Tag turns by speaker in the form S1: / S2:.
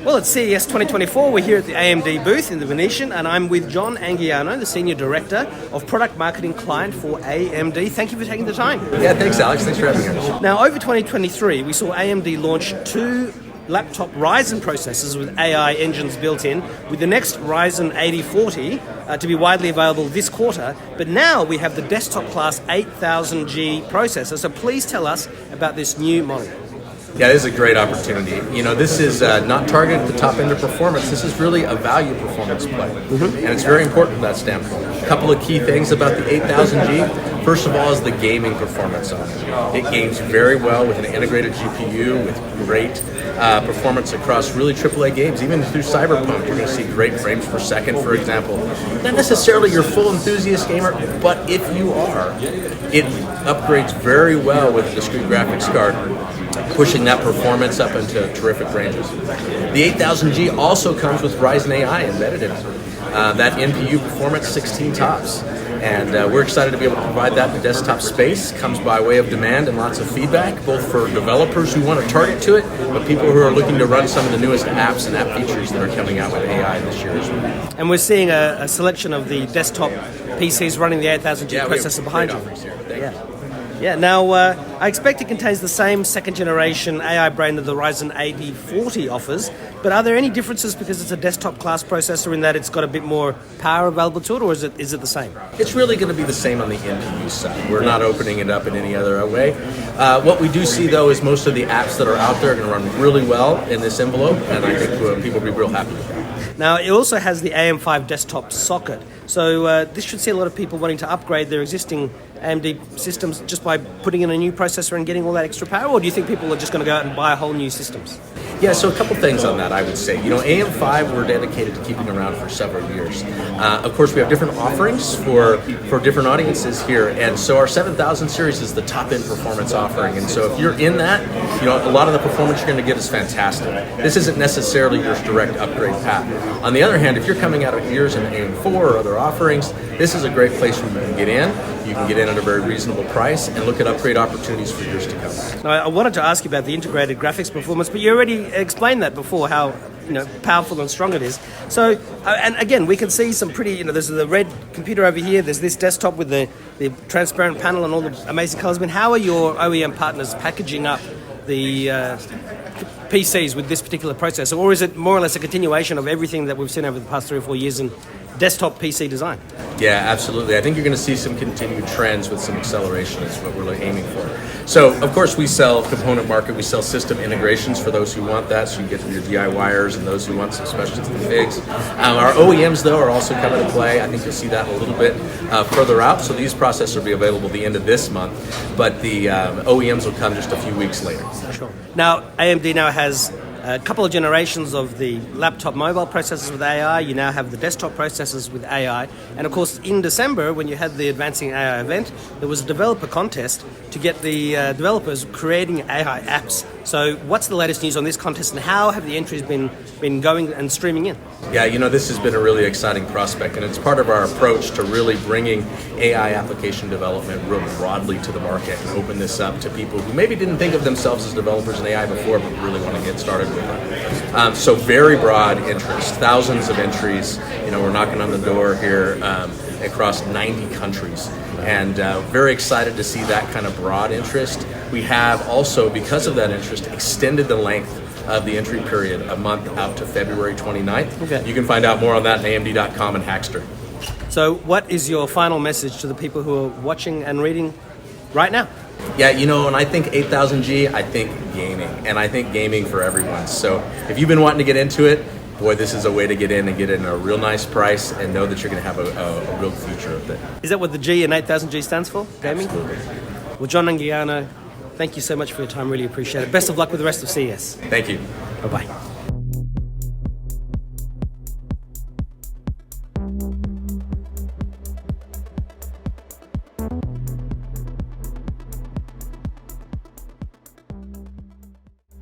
S1: Well, it's CES 2024. We're here at the AMD booth in the Venetian, and I'm with John Anguiano, the Senior Director of Product Marketing Client for AMD. Thank you for taking the time.
S2: Yeah, thanks, Alex. Thanks for having us.
S1: Now, over 2023, we saw AMD launch two laptop Ryzen processors with AI engines built in, with the next Ryzen 8040 to be widely available this quarter. But now we have the desktop class 8000G processor. So please tell us about this new model.
S2: Yeah, this is a great opportunity. You know, this is not targeted at the top end of performance. This is really a value performance play. And it's very important from that standpoint. A couple of key things about the 8000G. First of all is the gaming performance on it. It games very well with an integrated GPU with great performance across really AAA games. Even through Cyberpunk, you're going to see great frames per second, for example. Not necessarily your full enthusiast gamer, but if you are, it upgrades very well with a discrete graphics card, pushing that performance up into terrific ranges. The 8000G also comes with Ryzen AI embedded in it. That NPU performance, 16 TOPS. And we're excited to be able to provide that in the desktop space. Comes by way of demand and lots of feedback, both for developers who want to target to it, but people who are looking to run some of the newest apps and app features that are coming out with AI this year as well.
S1: And we're seeing a selection of the desktop PCs running the 8000G processor behind you. Yeah, now I expect it contains the same second generation AI brain that the Ryzen 8040 offers, but are there any differences because it's a desktop class processor in that it's got a bit more power available to it, or is it the same?
S2: It's really going to be the same on the NPU side. We're not opening it up in any other way. What we do see though is most of the apps that are out there are going to run really well in this envelope, and I think people will be real happy with that.
S1: Now, it also has the AM5 desktop socket, so this should see a lot of people wanting to upgrade their existing AMD systems just by putting in a new processor and getting all that extra power, or do you think people are just going to go out and buy whole new systems?
S2: Yeah, so a couple things on that, I would say. You know, AM5 we're dedicated to keeping around for several years. Of course, we have different offerings for different audiences here, and so our 7000 series is the top-end performance offering, and so if you're in that, you know, a lot of the performance you're going to get is fantastic. This isn't necessarily your direct upgrade path. On the other hand, if you're coming out of years in AM4 or other offerings, this is a great place where you can get in. You can get in at a very reasonable price and look at upgrade opportunities for years to come.
S1: Now, I wanted to ask you about the integrated graphics performance, but you already explained that before, how powerful and strong it is. So, and again, we can see some pretty, there's the red computer over here, there's this desktop with the transparent panel and all the amazing colors. I mean, how are your OEM partners packaging up the PCs with this particular processor, or is it more or less a continuation of everything that we've seen over the past 3 or 4 years in desktop PC design?
S2: Yeah, absolutely. I think you're going to see some continued trends with some acceleration is what we're aiming for. So, of course, we sell component market. We sell system integrations for those who want that, so you get your DIYers and those who want some special configs. Our OEMs, though, are also coming to play. I think you'll see that a little bit further out. So these processors will be available at the end of this month, but the OEMs will come just a few weeks later.
S1: Sure. Now, AMD now has a couple of generations of the laptop mobile processors with AI. You now have the desktop processors with AI. And of course, in December, when you had the Advancing AI event, there was a developer contest to get the developers creating AI apps. So what's the latest news on this contest, and how have the entries been going and streaming in?
S2: Yeah, this has been a really exciting prospect, and it's part of our approach to really bringing AI application development real broadly to the market and open this up to people who maybe didn't think of themselves as developers in AI before, but really want to get started with it. So very broad interest, thousands of entries. We're knocking on the door here across 90 countries, and very excited to see that kind of broad interest. We have also, because of that interest, extended the length of the entry period a month out to February 29th.
S1: Okay.
S2: You can find out more on that at AMD.com and Hackster.
S1: So what is your final message to the people who are watching and reading right now?
S2: Yeah, when I think 8000G, I think gaming, and I think gaming for everyone. So if you've been wanting to get into it, boy, this is a way to get in and get in a real nice price and know that you're going to have a real future of it.
S1: Is that what the G in 8000G stands for? Gaming?
S2: Absolutely.
S1: Well, John Anguiano, thank you so much for your time. Really appreciate it. Best of luck with the rest of CES.
S2: Thank you.
S1: Bye-bye.